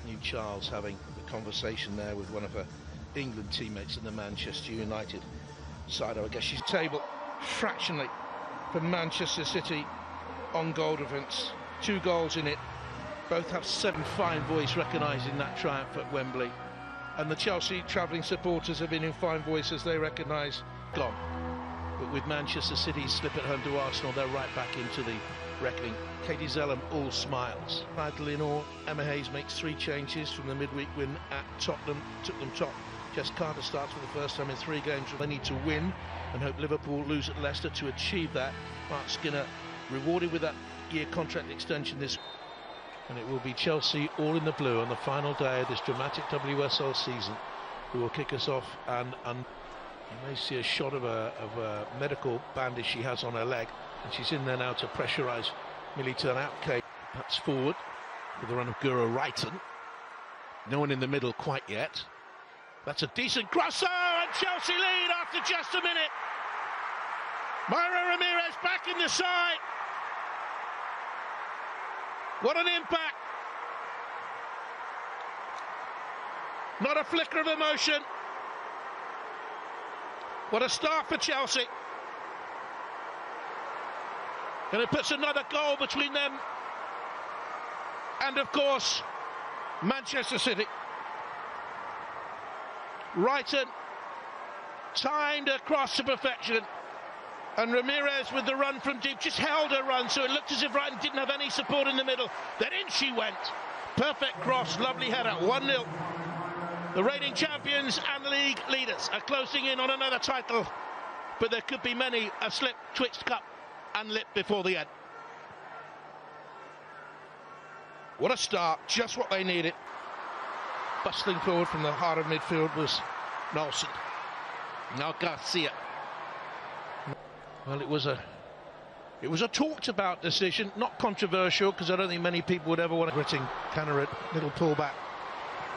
New Charles having a conversation there with one of her England teammates in the Manchester United side. I guess she's table fractionally from Manchester City on goal difference. 2 goals in it. Both have 7 fine voice recognising that triumph at Wembley. And the Chelsea travelling supporters have been in fine voice as they recognise gone. But with Manchester City's slip at home to Arsenal, they're right back into the reckoning. Katie Zelem all smiles. Title in all, Emma Hayes makes 3 changes from the midweek win at Tottenham, took them top. Jess Carter starts for the first time in 3 games. They need to win and hope Liverpool lose at Leicester to achieve that. Mark Skinner rewarded with that year contract extension this. And it will be Chelsea all in the blue on the final day of this dramatic WSL season, who will kick us off. And you may see a shot of a medical bandage she has on her leg, and she's in there now to pressurise Millie Turnout-Kate. That's forward with the run of Guro Reiten. No one in the middle quite yet. That's a decent cross, and Chelsea lead after just a minute. Mayra Ramirez back in the side. What an impact. Not a flicker of emotion. What a start for Chelsea. And it puts another goal between them and, of course, Manchester City. Reiten timed across to perfection. And Ramirez with the run from deep just held her run, so it looked as if Reiten didn't have any support in the middle. Then in she went. Perfect cross, lovely header, 1-0. The reigning champions and league leaders are closing in on another title, but there could be many a slip twixt cup and lip before the end. What a start, just what they needed. Bustling forward from the heart of midfield was Nelson. Now Garcia. Well, it was a talked about decision, not controversial, because I don't think many people would ever want to. Gritting Canarad, little pullback,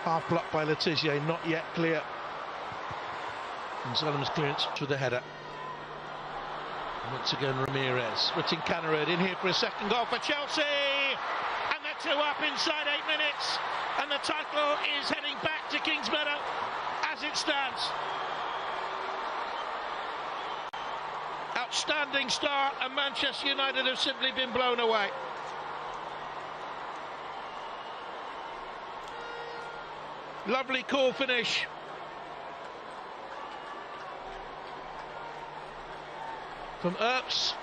half blocked by Letizier, not yet clear. And Zelem's clearance with the header. And once again Ramirez, Gritting Canarad in here for a second goal for Chelsea, and they're 2 up inside 8 minutes, and the title is heading back to Kingsmeadow as it stands. Outstanding start, and Manchester United have simply been blown away. Lovely cool finish. From Earps,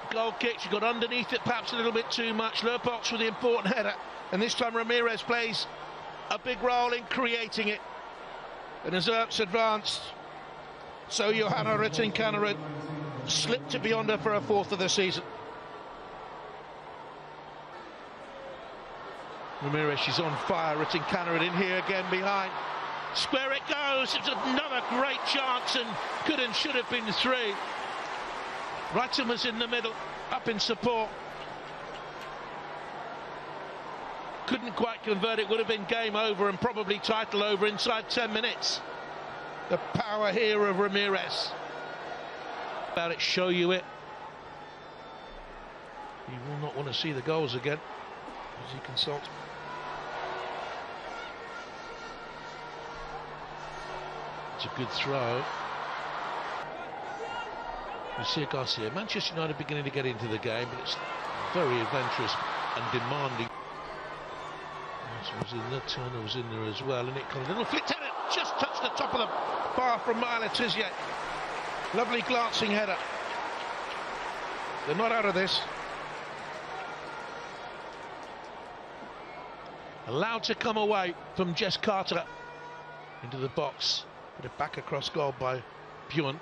goal kick, she got underneath it perhaps a little bit too much. Lurpox with the important header, and this time Ramirez plays a big role in creating it. And as Earps advanced, so Johanna Gritting Canarad slipped it beyond her for a 4th of the season. Ramirez, she's on fire. Gritting Canarad in here again behind. Square it goes. It's another great chance, and could and should have been 3. Reiten was in the middle, up in support. Couldn't quite convert it. Would have been game over and probably title over inside 10 minutes. The power here of Ramirez. About it, show you it. You will not want to see the goals again as you consult. It's a good throw. Lucia Garcia. Manchester United beginning to get into the game, but it's very adventurous and demanding. Was in there, Turner was in there as well, and it kind of little flicked header, just touched the top of the bar from Maya Letizier. Lovely glancing header. They're not out of this. Allowed to come away from Jess Carter into the box. Put it back across goal by Bjorn.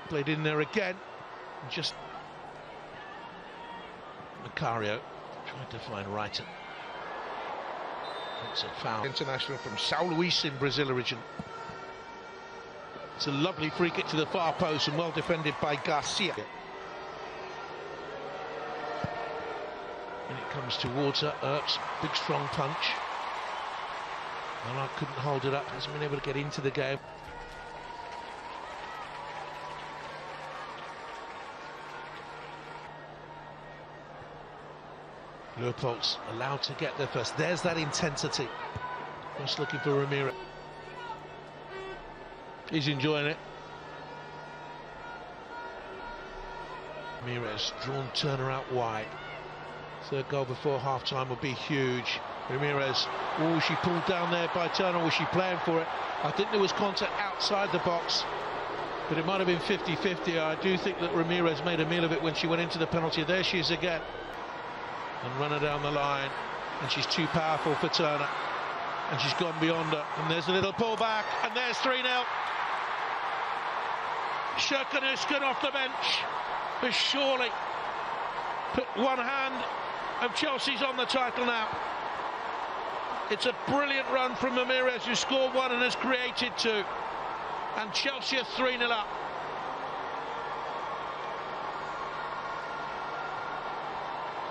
Played in there again. And just Macario tried to find Reiten. It's a foul. International from São Luís in Brazil originally. It's a lovely free kick to the far post and well defended by Garcia. And it comes towards her. Earps, big strong punch. Mallard couldn't hold it up, hasn't been able to get into the game. Leopold's allowed to get there first. There's that intensity. Just looking for Ramirez. He's enjoying it. Ramirez drawn Turner out wide. Third goal before half-time would be huge. Ramirez, oh, she pulled down there by Turner. Was she playing for it? I think there was contact outside the box, but it might have been 50-50. I do think that Ramirez made a meal of it when she went into the penalty. There she is again. And run her down the line, and she's too powerful for Turner. And she's gone beyond her. And there's a little pullback, and there's 3-0. Şerken off the bench has surely put one hand of Chelsea's on the title now. It's a brilliant run from Ramirez, who scored one and has created two. And Chelsea are 3-0 up.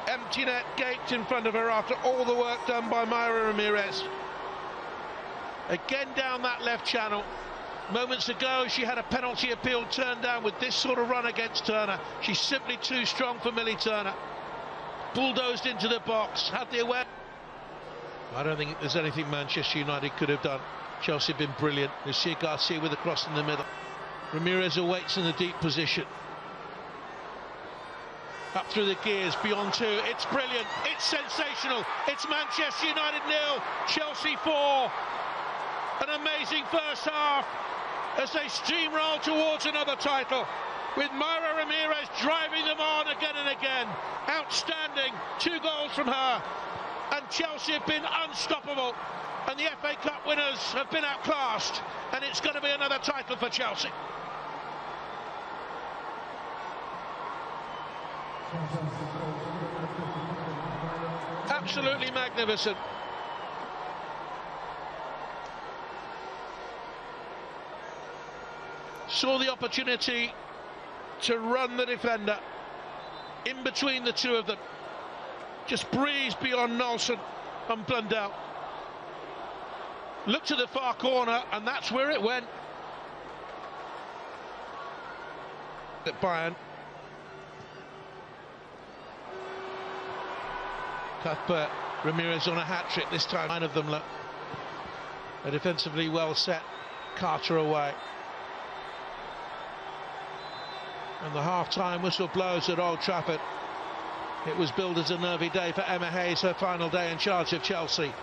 Empty net gaped in front of her after all the work done by Mayra Ramirez. Again down that left channel. Moments ago she had a penalty appeal turned down with this sort of run against Turner. She's simply too strong for Millie Turner. Bulldozed into the box, had the awareness. I don't think there's anything Manchester United could have done. Chelsea have been brilliant. Lucia Garcia with a cross in the middle. Ramirez awaits in the deep position. Up through the gears, beyond two. It's brilliant, it's sensational. It's Manchester United 0, Chelsea 4. An amazing first half as they steamroll towards another title, with Mayra Ramirez driving them on again and again. Outstanding, 2 goals from her, and Chelsea have been unstoppable, and the FA Cup winners have been outclassed, and it's going to be another title for Chelsea. Absolutely magnificent. Saw the opportunity to run the defender in between the two of them. Just breezed beyond Nelson and Blundell. Looked to the far corner, and that's where it went. At Bayern. Cuthbert, Ramirez on a hat-trick this time. 9 of them look. A defensively well set. Carter away. And the half-time whistle blows at Old Trafford. It was billed as a nervy day for Emma Hayes, her final day in charge of Chelsea.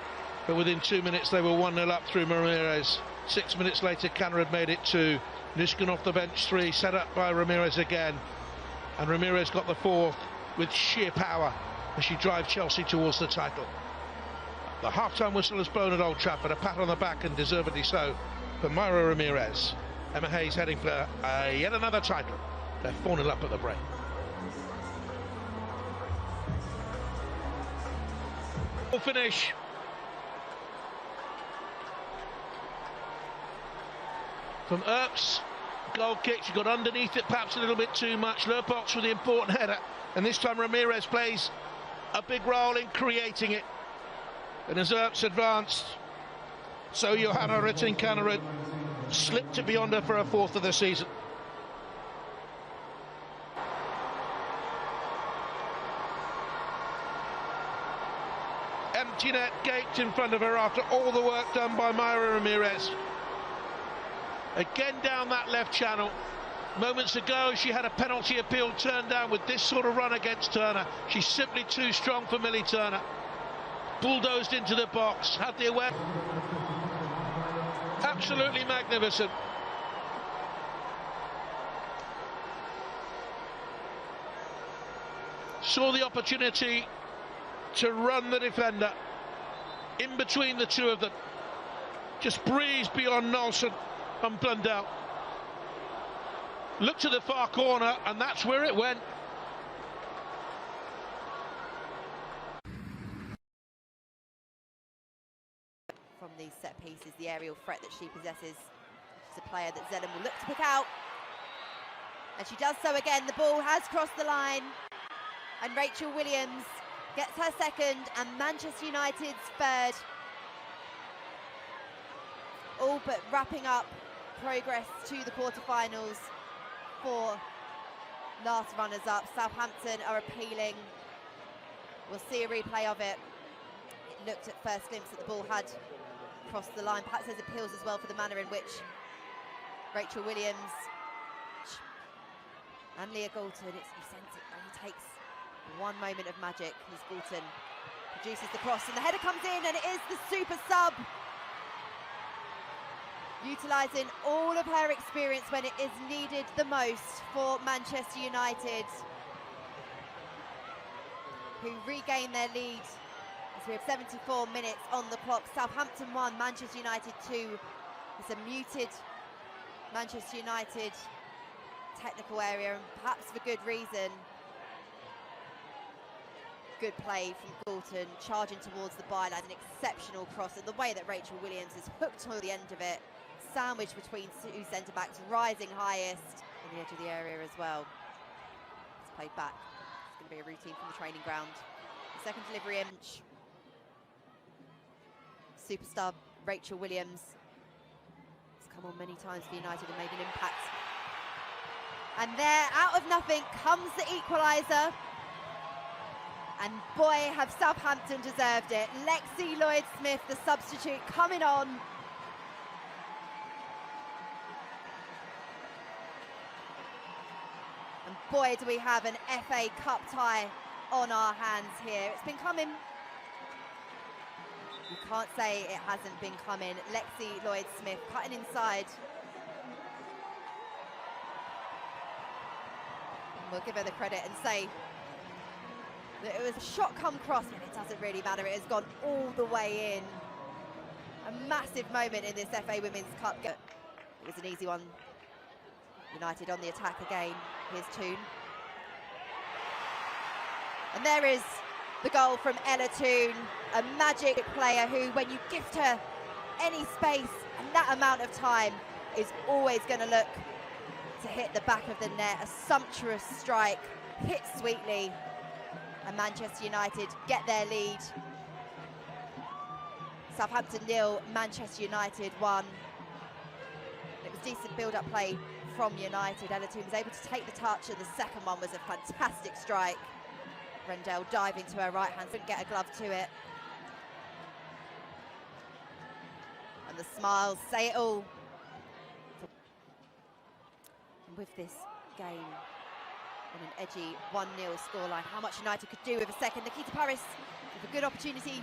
But within 2 minutes they were 1-0 up through Ramirez. 6 minutes later Canner had made it 2. Nishkin off the bench 3, set up by Ramirez again. And Ramirez got the 4th with sheer power as she drives Chelsea towards the title. The half-time whistle has blown at Old Trafford. A pat on the back, and deservedly so, for Mayra Ramirez. Emma Hayes heading for yet another title. They're 4-0 up at the break. Full finish. From Earps. Goal kick, she got underneath it perhaps a little bit too much. Leopold with the important header, and this time Ramirez plays a big role in creating it. And as Earps advanced, so Johanna Rytting-Kanerud slipped it beyond her for her 4th of the season. Empty net gaped in front of her after all the work done by Mayra Ramirez. Again down that left channel. Moments ago she had a penalty appeal turned down with this sort of run against Turner. She's simply too strong for Millie Turner. Bulldozed into the box, had the awareness. Absolutely magnificent. Saw the opportunity to run the defender in between the two of them. Just breezed beyond Nelson and Blundell. Looked to the far corner, and that's where it went. From these set pieces, the aerial threat that she possesses. She's a player that Zelen will look to pick out. And she does so again. The ball has crossed the line. And Rachel Williams gets her 2nd and Manchester United's 3rd. All but wrapping up progress to the quarterfinals for last runners-up. Southampton are appealing We'll see a replay of it. It looked at first glimpse that the ball had crossed the line. Perhaps there's appeals as well for the manner in which Rachel Williams and Leah Galton, he sends it and he takes one moment of magic as Galton produces the cross and the header comes in, and it is the super sub, utilising all of her experience when it is needed the most for Manchester United, who regain their lead as we have 74 minutes on the clock. Southampton 1, Manchester United 2. It's a muted Manchester United technical area, and perhaps for good reason. Good play from Galton, charging towards the byline, an exceptional cross, and the way that Rachel Williams is hooked to the end of it, sandwiched between two centre-backs, rising highest on the edge of the area as well. It's played back. It's going to be a routine from the training ground. The second delivery in. Superstar Rachel Williams has come on many times for United and made an impact. And there, out of nothing, comes the equaliser. And boy, have Southampton deserved it. Lexi Lloyd-Smith, the substitute, coming on. And boy, do we have an FA Cup tie on our hands here. It's been coming. You can't say it hasn't been coming. Lexi Lloyd-Smith cutting inside. And we'll give her the credit and say that it was a shot come cross, and it doesn't really matter. It has gone all the way in. A massive moment in this FA Women's Cup. It was an easy one. United on the attack again. Here's Toon. And there is the goal from Ella Toon, a magic player who, when you gift her any space and that amount of time, is always going to look to hit the back of the net. A sumptuous strike, hit sweetly, and Manchester United get their lead. Southampton 0, Manchester United 1. It was decent build-up play from United. Ella Toon was able to take the touch, and the second one was a fantastic strike. Rendell diving to her right hand, couldn't get a glove to it. And the smiles say it all. And with this game on an edgy 1-0 scoreline, how much United could do with a second. Nikita Parris with a good opportunity